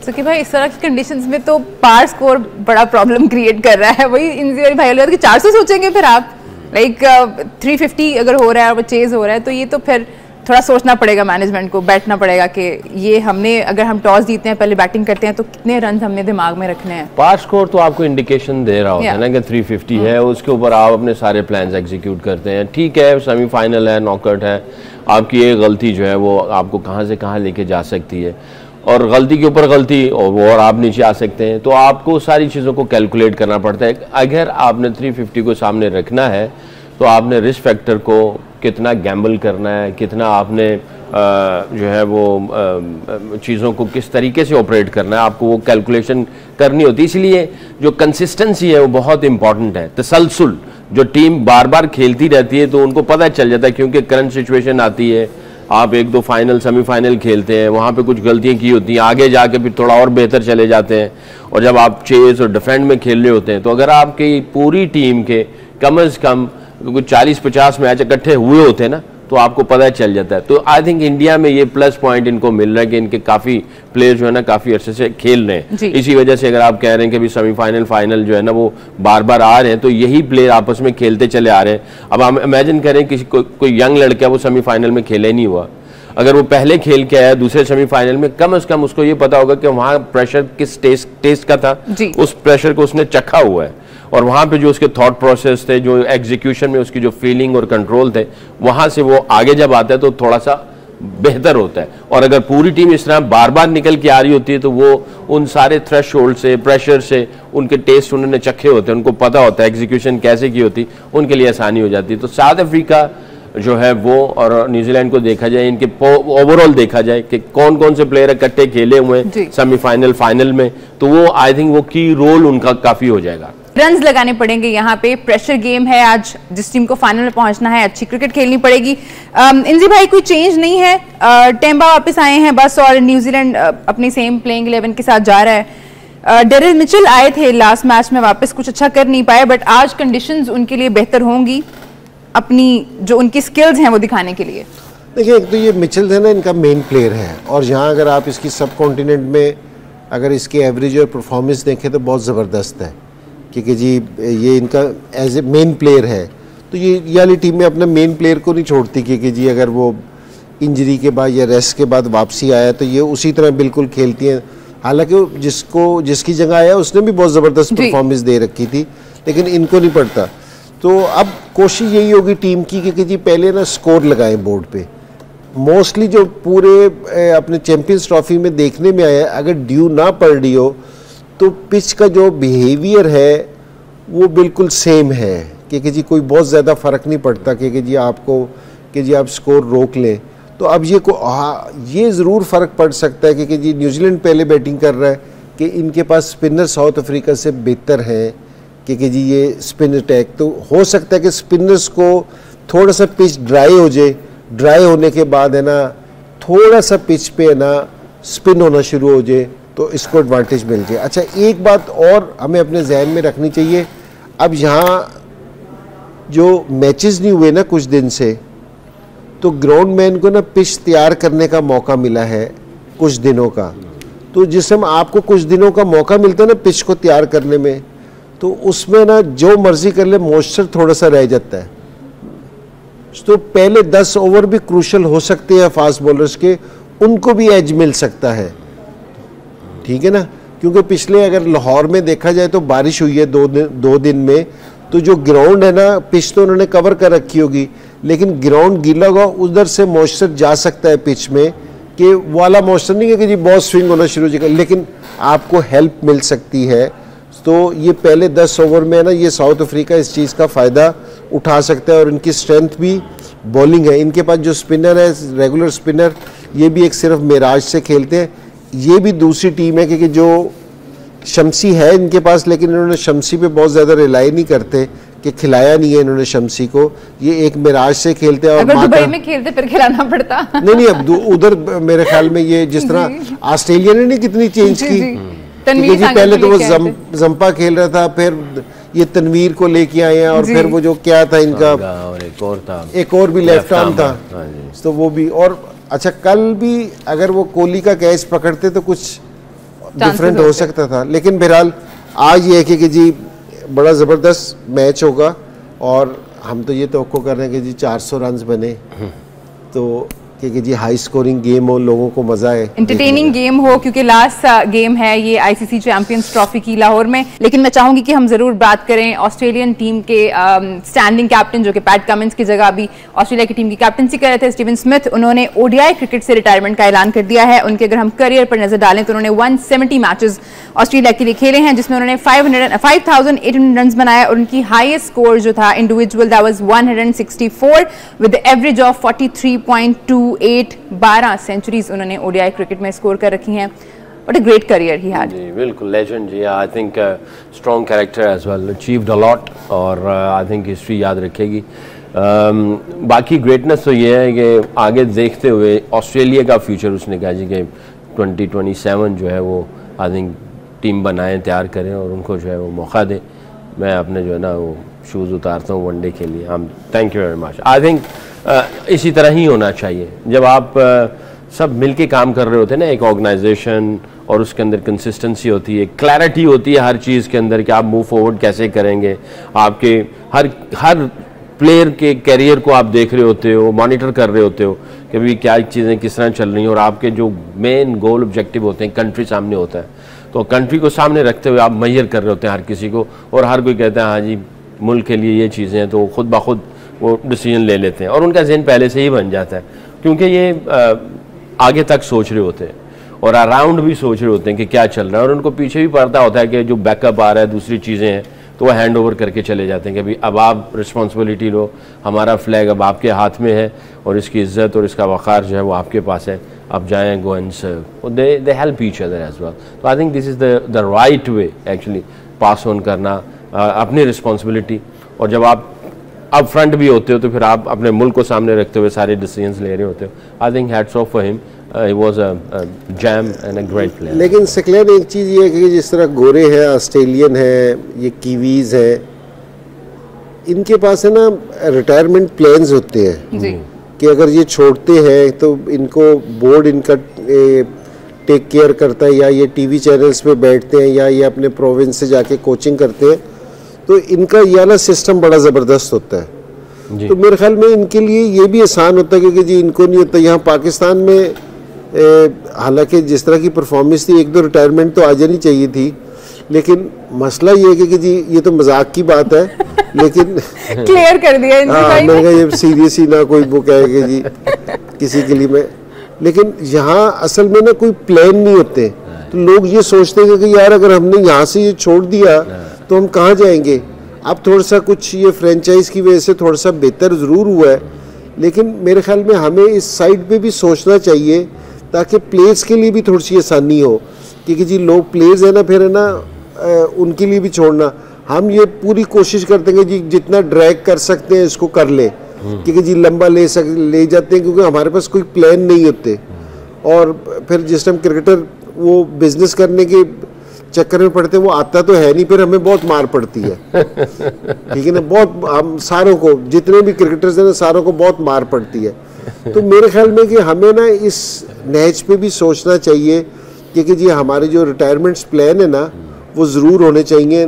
सो कि भाई इस तरह की कंडीशंस में तो पार स्कोर बड़ा प्रॉब्लम क्रिएट कर रहा है। वही इंजी भाई वाले कि 400 सोचेंगे फिर आप, लाइक 350 अगर हो रहा है और वो चेज हो रहा है, तो ये तो फिर थोड़ा सोचना पड़ेगा मैनेजमेंट को, बैठना पड़ेगा कि ये हमने, अगर हम टॉस जीतते हैं पहले बैटिंग करते हैं तो कितने रन हमने दिमाग में रखने हैं। पार स्कोर तो आपको इंडिकेशन दे रहा होता है ना कि 350 है, उसके ऊपर आप अपने सारे प्लान्स एग्जीक्यूट करते हैं। ठीक है, सेमीफाइनल है, नॉकआउट है, आपकी एक गलती जो है वो आपको कहाँ से कहाँ लेके जा सकती है, और गलती के ऊपर गलती और आप नीचे आ सकते हैं। तो आपको सारी चीज़ों को कैलकुलेट करना पड़ता है। अगर आपने 350 को सामने रखना है तो आपने रिस्क फैक्टर को कितना गैम्बल करना है, कितना आपने जो है वो चीज़ों को किस तरीके से ऑपरेट करना है, आपको वो कैलकुलेशन करनी होती है। इसलिए जो कंसिस्टेंसी है वो बहुत इंपॉर्टेंट है। तसलसल, जो टीम बार बार खेलती रहती है तो उनको पता चल जाता है, क्योंकि करंट सिचुएशन आती है, आप 1-2 फाइनल सेमीफाइनल खेलते हैं, वहाँ पे कुछ गलतियाँ की होती हैं, आगे जाके फिर थोड़ा और बेहतर चले जाते हैं। और जब आप चेस और डिफेंड में खेल रहे होते हैं तो अगर आपकी पूरी टीम के कम से कम कुछ 40-50 मैच इकट्ठे हुए होते हैं ना, तो आपको पता चल जाता है। तो आई थिंक इंडिया में ये प्लस पॉइंट इनको मिल रहा है कि इनके काफ़ी प्लेयर जो है ना काफ़ी अरसे से खेल रहे हैं। इसी वजह से अगर आप कह रहे हैं कि अभी सेमीफाइनल फाइनल जो है ना वो बार बार आ रहे हैं, तो यही प्लेयर आपस में खेलते चले आ रहे हैं। अब हम इमेजिन करें किसी कोई यंग लड़का वो सेमीफाइनल में खेले नहीं हुआ, अगर वो पहले खेल के आया दूसरे सेमीफाइनल में, कम से कम उसको ये पता होगा कि वहाँ प्रेशर किस टेस्ट का था, उस प्रेशर को उसने चखा हुआ है, और वहाँ पे जो उसके थॉट प्रोसेस थे, जो एग्जीक्यूशन में उसकी जो फीलिंग और कंट्रोल थे, वहाँ से वो आगे जब आता है तो थोड़ा सा बेहतर होता है। और अगर पूरी टीम इस तरह बार बार निकल के आ रही होती है तो वो उन सारे थ्रेशोल्ड से, प्रेशर से, उनके टेस्ट उन्होंने चखे होते हैं, उनको पता होता है एग्जीक्यूशन कैसे की होती, उनके लिए आसानी हो जाती है। तो साउथ अफ्रीका जो है वो और न्यूजीलैंड को देखा जाए, इनके ओवरऑल देखा जाए कि कौन कौन से प्लेयर इकट्ठे खेले हुए हैं सेमीफाइनल फाइनल में, तो वो आई थिंक वो की रोल उनका काफी हो जाएगा। रन्स लगाने पड़ेंगे यहाँ पे, प्रेशर गेम है आज, जिस टीम को फाइनल में पहुंचना है अच्छी क्रिकेट खेलनी पड़ेगी। इंजी भाई कोई चेंज नहीं है, टेम्बा वापस आए हैं बस, और न्यूजीलैंड अपनी सेम प्लेइंग 11 के साथ जा रहा है। डेरिल मिचेल आए थे लास्ट मैच में वापस, कुछ अच्छा कर नहीं पाए, बट आज कंडीशंस उनके लिए बेहतर होंगी अपनी जो उनकी स्किल्स हैं वो दिखाने के लिए। देखिए, एक तो ये मिचेल है ना, इनका मेन प्लेयर है, और यहाँ अगर आप इसकी सब कॉन्टिनेंट में अगर इसके एवरेज और परफॉर्मेंस देखें तो बहुत ज़बरदस्त है, क्योंकि जी ये इनका एज ए मेन प्लेयर है। तो ये वाली टीम में अपने मेन प्लेयर को नहीं छोड़ती, क्योंकि जी अगर वो इंजरी के बाद या रेस्ट के बाद वापसी आया तो ये उसी तरह बिल्कुल खेलती हैं। हालांकि जिसकी जगह आया उसने भी बहुत ज़बरदस्त परफॉर्मेंस दे रखी थी, लेकिन इनको नहीं पड़ता। तो अब कोशिश यही होगी टीम की कि जी पहले ना स्कोर लगाएं बोर्ड पे। मोस्टली जो पूरे अपने चैंपियंस ट्रॉफी में देखने में आया, अगर ड्यू ना पड़ रही हो तो पिच का जो बिहेवियर है वो बिल्कुल सेम है, क्योंकि जी कोई बहुत ज़्यादा फ़र्क नहीं पड़ता कि जी आपको कि जी आप स्कोर रोक लें। तो अब ये ज़रूर फ़र्क पड़ सकता है क्योंकि जी न्यूजीलैंड पहले बैटिंग कर रहा है कि इनके पास स्पिनर साउथ अफ्रीका से बेहतर हैं, क्योंकि जी ये स्पिन अटैक, तो हो सकता है कि स्पिनर्स को थोड़ा सा पिच ड्राई हो जाए, ड्राई होने के बाद है ना थोड़ा सा पिच पे है ना स्पिन होना शुरू हो जाए, तो इसको एडवांटेज मिल जाए। अच्छा, एक बात और हमें अपने जहन में रखनी चाहिए, अब यहाँ जो मैचेस नहीं हुए ना कुछ दिन से, तो ग्राउंडमैन को ना पिच तैयार करने का मौका मिला है कुछ दिनों का। तो जिस समय आपको कुछ दिनों का मौका मिलता है ना पिच को तैयार करने में, तो उसमें ना जो मर्जी कर ले मॉइस्चर थोड़ा सा रह जाता है। तो पहले 10 ओवर भी क्रूशल हो सकते हैं फास्ट बॉलर्स के, उनको भी एज मिल सकता है, ठीक है ना। क्योंकि पिछले अगर लाहौर में देखा जाए तो बारिश हुई है दो दिन में, तो जो ग्राउंड है ना पिच तो उन्होंने कवर कर रखी होगी, लेकिन ग्राउंड गीला होगा, उधर से मॉइस्चर जा सकता है पिच में, कि वाला मॉइस्चर नहीं है कि जी बहुत स्विंग होना शुरू हो जाएगा, लेकिन आपको हेल्प मिल सकती है। तो ये पहले 10 ओवर में है ना, ये साउथ अफ्रीका इस चीज़ का फ़ायदा उठा सकता है, और इनकी स्ट्रेंथ भी बॉलिंग है। इनके पास जो स्पिनर है रेगुलर स्पिनर, ये भी एक सिर्फ मिराज से खेलते हैं। ये भी दूसरी टीम है क्योंकि जो शमसी है इनके पास, लेकिन इन्होंने शमसी पे बहुत ज़्यादा रिलाई नहीं करते कि खिलाया नहीं है इन्होंने शमसी को, ये एक मिराज से खेलते हैं। और अगर दुबई में खेलते फिर खिलाना पड़ता। नहीं, अब उधर मेरे ख्याल में ये जिस तरह ऑस्ट्रेलिया ने नहीं कितनी चेंज की, जी पहले तो वो जंपा खेल रहा था, फिर ये तनवीर को लेके आए हैं, और फिर वो जो क्या था इनका, और एक और भी लेफ्ट आर्म था, तो वो भी। और अच्छा, कल भी अगर वो कोहली का कैच पकड़ते तो कुछ डिफरेंट हो सकता था, लेकिन बहरहाल आज ये है कि जी बड़ा ज़बरदस्त मैच होगा और हम तो ये तवक्को कर रहे हैं कि जी 400 रन बने तो कि जी हाई स्कोरिंग गेम हो, लोगों को मजा आए, इंटरटेनिंग गेम हो, क्योंकि लास्ट गेम है ये आईसीसी चैंपियंस ट्रॉफी की लाहौर में। लेकिन मैं चाहूंगी कि हम जरूर बात करें ऑस्ट्रेलियन टीम के स्टैंडिंग कैप्टन जो कि पैट कमिंस की जगह अभी ऑस्ट्रेलिया की टीम की कैप्टनसी कर रहे थे, स्टीवन स्मिथ। उन्होंने ओडीआई क्रिकेट से रिटायरमेंट का ऐलान कर दिया है। उनके अगर हम करियर पर नजर डालें तो उन्होंने 170 मैचेस ऑस्ट्रेलिया के लिए खेले हैं, जिसमें उन्होंने 5,800 रन बनाए और उनकी हाईएस्ट स्कोर जो था individual that was 164 with average of 43.28। 12 centuries उन्होंने ओडीआई क्रिकेट में स्कोर कर रखी हैं। What a great career he had. जी बिल्कुल लेजेंड जी। I think strong character as well, achieved a lot और आई थिंक हिस्ट्री याद रखेगी। बाकी ग्रेटनेस तो ये है कि आगे देखते हुए ऑस्ट्रेलिया का फ्यूचर उसने कहा जी कि 2027 जो है वो आई थिंक टीम बनाएं, तैयार करें और उनको जो है वो मौका दें। मैं अपने जो है ना वो शूज़ उतारता हूँ वनडे के लिए। हम thank you very much. I think इसी तरह ही होना चाहिए जब आप सब मिलके काम कर रहे होते हैं ना, एक ऑर्गेनाइजेशन, और उसके अंदर कंसिस्टेंसी होती है, क्लैरिटी होती है हर चीज़ के अंदर कि आप मूव फॉरवर्ड कैसे करेंगे। आपके हर प्लेयर के कैरियर को आप देख रहे होते हो, मॉनिटर कर रहे होते हो कि भाई क्या चीज़ें किस तरह चल रही हैं और आपके जो मेन गोल ऑब्जेक्टिव होते हैं, कंट्री सामने होता है, तो कंट्री को सामने रखते हुए आप मेजर कर रहे होते हैं हर किसी को, और हर कोई कहता है हाँ जी मुल्क के लिए ये चीज़ें हैं, तो खुद ब खुद वो डिसीजन ले लेते हैं और उनका ज़हन पहले से ही बन जाता है, क्योंकि ये आगे तक सोच रहे होते हैं और अराउंड भी सोच रहे होते हैं कि क्या चल रहा है, और उनको पीछे भी पता होता है कि जो बैकअप आ रहा है, दूसरी चीज़ें हैं, तो वो हैंड ओवर करके चले जाते हैं कि भाई अब आप रिस्पॉन्सिबिलिटी लो, हमारा फ्लैग अब आपके हाथ में है और इसकी इज्जत और इसका वक़ार जो है वो आपके पास है, अब जाएँ go and serve. They help each other as well. तो I think this is the right way actually pass on करना अपनी रिस्पॉन्सिबिलिटी, और जब आप अब फ्रंट भी होते हो तो फिर आप अपने मुल्क को सामने रखते हुए सारे डिसीजंस ले रहे होते हो। I think hats off for him, he was a jam and a great player. लेकिन सिकलैन एक चीज़ ये है कि जिस तरह गोरे हैं, ऑस्ट्रेलियन है, ये कीवीज है, इनके पास है ना रिटायरमेंट प्लान्स होते हैं जी, कि अगर ये छोड़ते हैं तो इनको बोर्ड इनका टेक केयर करता है, या ये टीवी चैनल्स पे बैठते हैं, या ये अपने प्रोविंस से जाके कोचिंग करते हैं, तो इनका ये वाला सिस्टम बड़ा ज़बरदस्त होता है। तो मेरे ख्याल में इनके लिए ये भी आसान होता है, क्योंकि जी इनको नहीं होता। यहाँ पाकिस्तान में हालांकि जिस तरह की परफॉर्मेंस थी, एक दो रिटायरमेंट तो आ जानी चाहिए थी, लेकिन मसला ये है कि जी ये तो मजाक की बात है, लेकिन क्लियर कर दिया मैंने कहा ये सीरियस ही ना कोई बुक है कि जी किसी के लिए मैं, लेकिन यहाँ असल में ना कोई प्लान नहीं होते, तो लोग ये सोचते हैं कि यार अगर हमने यहाँ से ये छोड़ दिया तो हम कहाँ जाएंगे। अब थोड़ा सा कुछ ये फ्रेंचाइज की वजह से थोड़ा सा बेहतर ज़रूर हुआ है, लेकिन मेरे ख्याल में हमें इस साइड पे भी सोचना चाहिए ताकि प्लेयर्स के लिए भी थोड़ी सी आसानी हो, क्योंकि जी लोग प्लेयर्स है ना, फिर है ना उनके लिए भी छोड़ना। हम ये पूरी कोशिश करते हैं कि जी जितना ड्रैग कर सकते हैं इसको कर ले, क्योंकि जी लंबा ले जाते हैं, क्योंकि हमारे पास कोई प्लान नहीं होते, और फिर जिस टाइम क्रिकेटर वो बिजनेस करने के चक्कर में पड़ते हैं, वो आता तो है नहीं, फिर हमें बहुत मार पड़ती है ठीक है ना, बहुत हम सारों को, जितने भी क्रिकेटर्स हैं ना, सारों को बहुत मार पड़ती है। तो मेरे ख्याल में कि हमें ना इस नहज पे भी सोचना चाहिए, क्योंकि जी हमारे जो रिटायरमेंट्स प्लान है ना वो ज़रूर होने चाहिए,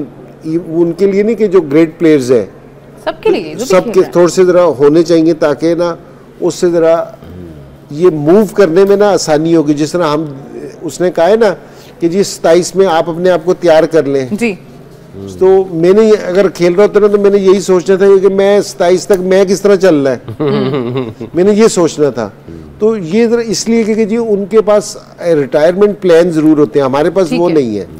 उनके लिए नहीं कि जो ग्रेट प्लेयर्स हैं, सबके लिए, सबके थोड़े से ज़रा होने चाहिए, ताकि ना उससे ज़रा ये मूव करने में ना आसानी होगी। जिस तरह हम उसने कहा है ना कि जी 27 में आप अपने आप को तैयार कर लें जी, तो मैंने अगर खेल रहा होता ना तो मैंने यही सोचना था कि मैं 27 तक मैं किस तरह चल रहा है मैंने ये सोचना था। तो ये इसलिए क्योंकि जी उनके पास रिटायरमेंट प्लान जरूर होते हैं, हमारे पास वो नहीं है।